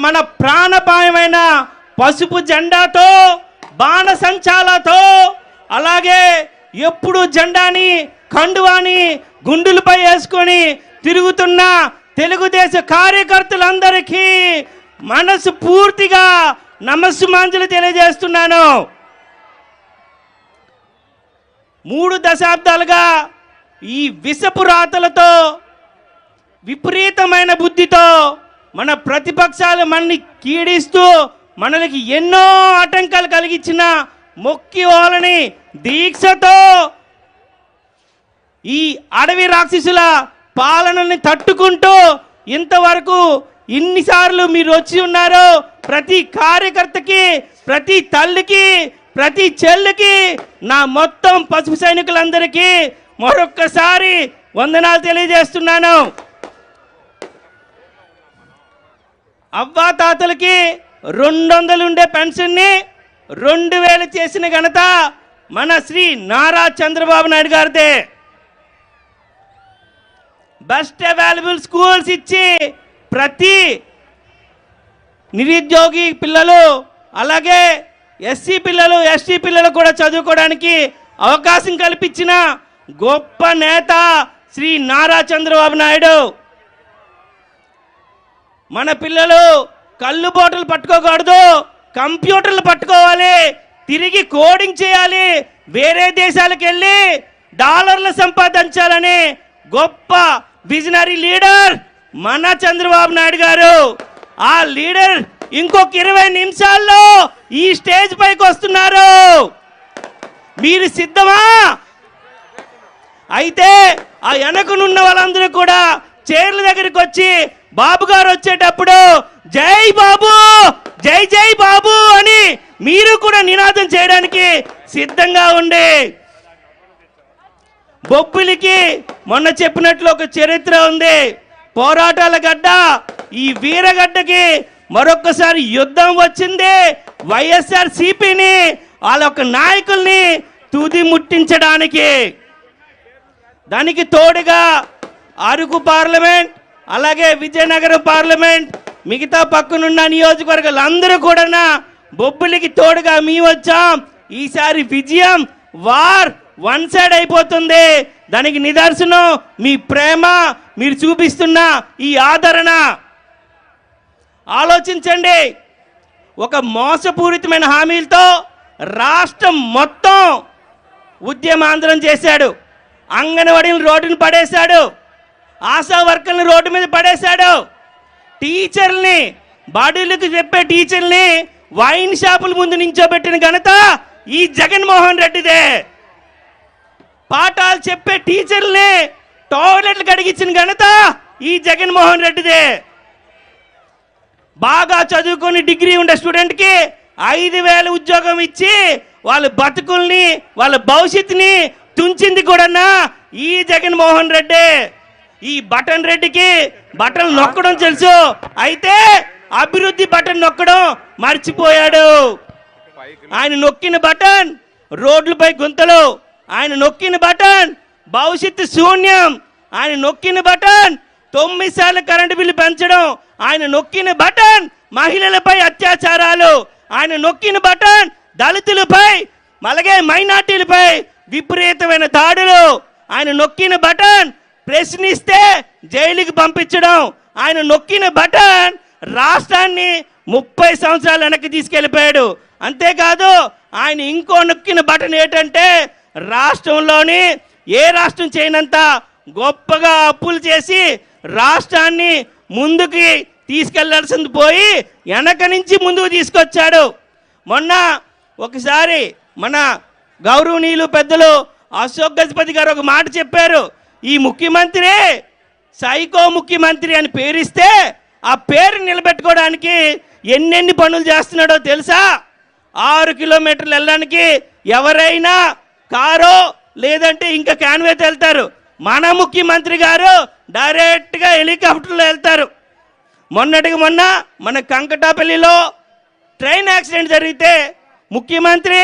మన ప్రాణపాయమైన పసుపు జెండాతో బాణసంచాలతో అలాగే ఎప్పుడు జెండాని కండువాని గుండులపై వేసుకొని తిరుగుతున్న తెలుగుదేశ కార్యకర్తలందరికీ మనసు పూర్తిగా నమస్సుమాంజలి తెలియజేస్తున్నాను. 3 దశాబ్దాలుగా ఈ విషపు రాతలతో విపరీతమైన బుద్ధితో మన ప్రతిపక్షాలు మనని కీడిస్తూ మనకి ఎన్నో ఆటంకాలు కలిగించిన మొక్కి వాళ్ళని దీక్షతో ఈ అడవి రాక్షసుల పాలనని తట్టుకుంటూ ఇంతవరకు ఇన్నిసార్లు మీరు వచ్చి ఉన్నారు. ప్రతి కార్యకర్తకి, ప్రతి తల్లికి, ప్రతి చెల్లికి, నా మొత్తం పసుపు సైనికులందరికీ మరొక్కసారి వందనాలు తెలియజేస్తున్నాను. అవ్వా తాతలకి 200 ఉండే పెన్షన్ని 2000 చేసిన ఘనత మన శ్రీ నారా చంద్రబాబు నాయుడు గారిదే. బెస్ట్ అవైలబుల్ స్కూల్స్ ఇచ్చి ప్రతి నిరుద్యోగి పిల్లలు అలాగే ఎస్సీ పిల్లలు ఎస్టీ పిల్లలు కూడా చదువుకోవడానికి అవకాశం కల్పించిన గొప్ప నేత శ్రీ నారా చంద్రబాబు నాయుడు. మన పిల్లలు కళ్ళు బాటలు పట్టుకోకూడదు, కంప్యూటర్లు పట్టుకోవాలి, తిరిగి కోడింగ్ చేయాలి, వేరే దేశాలకు వెళ్ళి డాలర్లు సంపాదించాలని గొప్ప విజనరీ లీడర్ మన చంద్రబాబు నాయుడు గారు. ఆ లీడర్ ఇంకొక 20 నిమిషాల్లో ఈ స్టేజ్ పైకి వస్తున్నారు. మీరు సిద్ధమా? అయితే ఆ వెనకనున్న వాళ్ళందరూ కూడా చైర్ల దగ్గరికి వచ్చి బాబు గారు వచ్చేటప్పుడు జై బాబు, జై జై బాబు అని మీరు కూడా నినాదం చేయడానికి సిద్ధంగా ఉండి. బొబ్బిలికి మొన్న చెప్పినట్లు ఒక చరిత్ర ఉంది. పోరాటాల గడ్డ. ఈ వీరగడ్డకి మరొకసారి యుద్ధం వచ్చింది. వైఎస్ఆర్ సిపిని వాళ్ళ ఒక నాయకుల్ని తుది ముట్టించడానికి. దానికి తోడుగా అరకు పార్లమెంట్ అలాగే విజయనగరం పార్లమెంట్ మిగతా పక్కనున్న నియోజకవర్గాలు అందరూ కూడా బొబ్బిలికి తోడుగా మేము వచ్చాం. ఈసారి విజయం వార్ 1 సైడ్ అయిపోతుంది. దానికి నిదర్శనం మీ ప్రేమ, మీరు చూపిస్తున్న ఈ ఆదరణ. ఆలోచించండి, ఒక మోసపూరితమైన హామీలతో రాష్ట్రం మొత్తం ఉద్యమాందోళన చేశాడు. అంగన్వాడీని రోడ్డును పడేశాడు, ఆశా వర్కర్ని రోడ్డు మీద పడేశాడు, టీచర్ని బడులకు చెప్పే టీచర్ని వైన్ షాపుల ముందు నించోబెట్టిన ఘనత ఈ జగన్మోహన్ రెడ్డిదే. పాఠాలు చెప్పే టీచర్ని టాయిలెట్లు కడిగించిన ఘనత ఈ జగన్మోహన్ రెడ్డిదే. బాగా చదువుకొని డిగ్రీ ఉండే స్టూడెంట్కి 5000 ఉద్యోగం ఇచ్చి వాళ్ళ బతుకుల్ని వాళ్ళ భవిష్యత్తుని తుంచింది కూడా ఈ జగన్మోహన్ రెడ్డి. ఈ బటన్ రెడ్డికి బటన్ నొక్కడం తెలుసు, అయితే అభివృద్ధి బటన్ నొక్కడం మర్చిపోయాడు. ఆయన నొక్కిన బటన్ రోడ్లపై గుంతలు, ఆయన నొక్కిన బటన్ భవిష్యత్తు శూన్యం, ఆయన నొక్కిన బటన్ 9 సార్లు కరెంటు బిల్లు పెంచడం, ఆయన నొక్కిన బటన్ మహిళలపై అత్యాచారాలు, ఆయన నొక్కిన బటన్ దళితులపై అలాగే మైనార్టీలపై విపరీతమైన దాడులు, ఆయన నొక్కిన బటన్ ప్రశ్నిస్తే జైలుకి పంపించడం, ఆయన నొక్కిన బటన్ రాష్ట్రాన్ని 30 సంవత్సరాలు వెనక్కి తీసుకెళ్ళిపోయాడు. అంతేకాదు ఆయన ఇంకో నొక్కిన బటన్ ఏంటంటే రాష్ట్రంలోని ఏ రాష్ట్రం చేయనంత గొప్పగా అప్పులు చేసి రాష్ట్రాన్ని ముందుకి తీసుకెళ్లాల్సింది పోయి వెనక నుంచి ముందుకు తీసుకొచ్చాడు. మొన్న ఒకసారి మన గౌరవనీయులు పెద్దలు అశోక్ గజపతి గారు ఒక మాట చెప్పారు. ఈ ముఖ్యమంత్రి సైకో ముఖ్యమంత్రి అని పేరిస్తే ఆ పేరు నిలబెట్టుకోవడానికి ఎన్నెన్ని పనులు చేస్తున్నాడో తెలుసా? 6 కిలోమీటర్లు వెళ్ళడానికి ఎవరైనా కారో లేదంటే ఇంకా క్యాన్వేతో వెళ్తారు. మన ముఖ్యమంత్రి గారు డైరెక్ట్గా హెలికాప్టర్లో వెళ్తారు. మొన్నటికి మొన్న మన కంకటాపల్లిలో ట్రైన్ యాక్సిడెంట్ జరిగితే ముఖ్యమంత్రి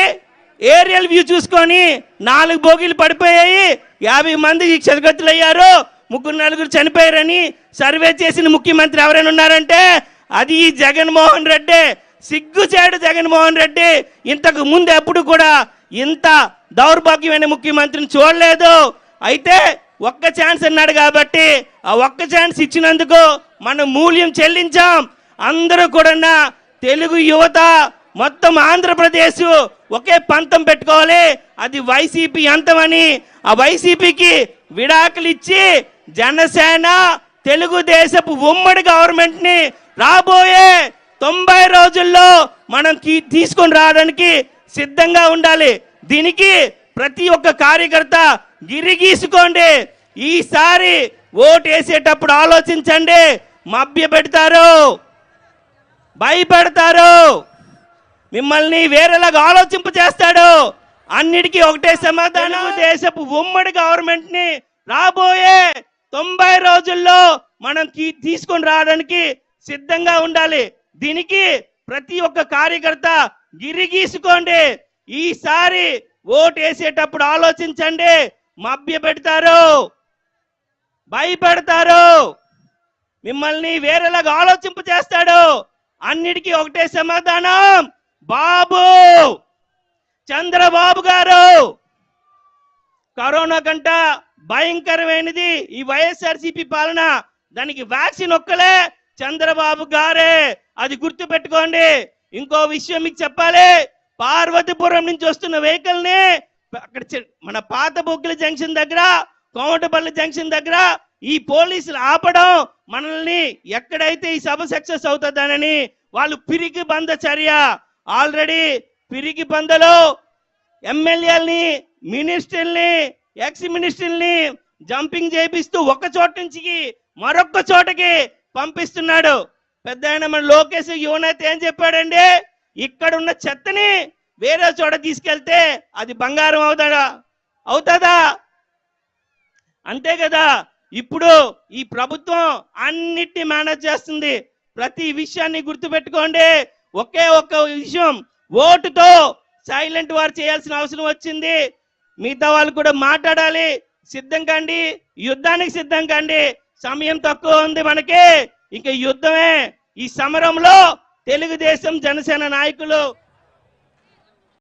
ఏరియల్ వ్యూ చూసుకొని 4 బోగీలు పడిపోయాయి, 50 మంది క్షతగాత్రులు అయ్యారు, 3-4 చనిపోయారని సర్వే చేసిన ముఖ్యమంత్రి ఎవరైనా ఉన్నారంటే అది ఈ జగన్మోహన్ రెడ్డి. సిగ్గుచేడు జగన్మోహన్ రెడ్డి. ఇంతకు ముందు ఎప్పుడు కూడా ఇంత దౌర్భాగ్యమైన ముఖ్యమంత్రిని చూడలేదు. అయితే ఒక్క ఛాన్స్ అన్నాడు కాబట్టి ఆ ఒక్క ఛాన్స్ ఇచ్చినందుకు మనం మూల్యం చెల్లించాం. అందరూ కూడా తెలుగు యువత మొత్తం ఆంధ్రప్రదేశ్ ఒకే పంతం పెట్టుకోవాలి. అది వైసీపీ అంతమని ఆ వైసీపీకి విడాకులు ఇచ్చి జనసేన తెలుగుదేశపు ఉమ్మడి గవర్నమెంట్ ని రాబోయే 90 రోజుల్లో మనం తీసుకొని రావడానికి సిద్ధంగా ఉండాలి. దీనికి ప్రతి ఒక్క కార్యకర్త గిరిగీసుకోండి. ఈసారి ఓటు వేసేటప్పుడు ఆలోచించండి. మభ్య పెడతారు, భయపెడతారు, మిమ్మల్ని వేరేలాగా ఆలోచింప చేస్తాడు. అన్నిటికీ ఒకటే సమాధానం. దేశపు ఉమ్మడి గవర్నమెంట్ ని రాబోయే 90 రోజుల్లో మనం తీసుకొని రావడానికి సిద్ధంగా ఉండాలి. దీనికి ప్రతి ఒక్క కార్యకర్త గిరిగీసుకోండి. ఈసారి ఓటు వేసేటప్పుడు ఆలోచించండి. మభ్య పెడతారు, భయపెడతారు, మిమ్మల్ని వేరేలాగా ఆలోచింప చేస్తాడు. అన్నిటికీ ఒకటే సమాధానం. బాబు చంద్రబాబు గారు కరోనా కంట భయంకరమైనది ఈ వైఎస్ఆర్సీపీ పాలన. దానికి వ్యాక్సిన్ ఒక్కలే చంద్రబాబు గారే. అది గుర్తు పెట్టుకోండి. ఇంకో విషయం మీకు చెప్పాలి. పార్వతీపురం నుంచి వస్తున్న వెహికల్ ని అక్కడ మన పాత బొగ్గుల జంక్షన్ దగ్గర, కోమటపల్లి జంక్షన్ దగ్గర ఈ పోలీసులు ఆపడం మనల్ని ఎక్కడైతే ఈ సభ సక్సెస్ అవుతుందనని వాళ్ళు పిరికి బంద చర్య. ఆల్రెడీ పిరికి బందలో ఎమ్మెల్యేలని, మినిస్టర్ని, ఎక్స్ మినిస్టర్ని జంపింగ్ చేపిస్తూ ఒక చోట నుంచి మరొక చోటకి పంపిస్తున్నాడు. పెద్ద ఆయన మన లోకేష్ యువనేత ఏం చెప్పాడండి? ఇక్కడ ఉన్న చెత్తని వేరే చోట తీసుకెళ్తే అది బంగారం అవుతుందా? అంతే కదా. ఇప్పుడు ఈ ప్రభుత్వం అన్నిటిని మేనేజ్ చేస్తుంది. ప్రతి విషయాన్ని గుర్తుపెట్టుకోండి. ఒకే ఒక్క విషయం, ఓటుతో సైలెంట్ వారు చేయాల్సిన అవసరం వచ్చింది. మిగతా వాళ్ళు కూడా మాట్లాడాలి. సిద్ధం కండి, యుద్ధానికి సిద్ధం కండి. సమయం తక్కువ ఉంది మనకి. ఇంకా యుద్ధమే. ఈ సమరంలో తెలుగుదేశం జనసేన నాయకులు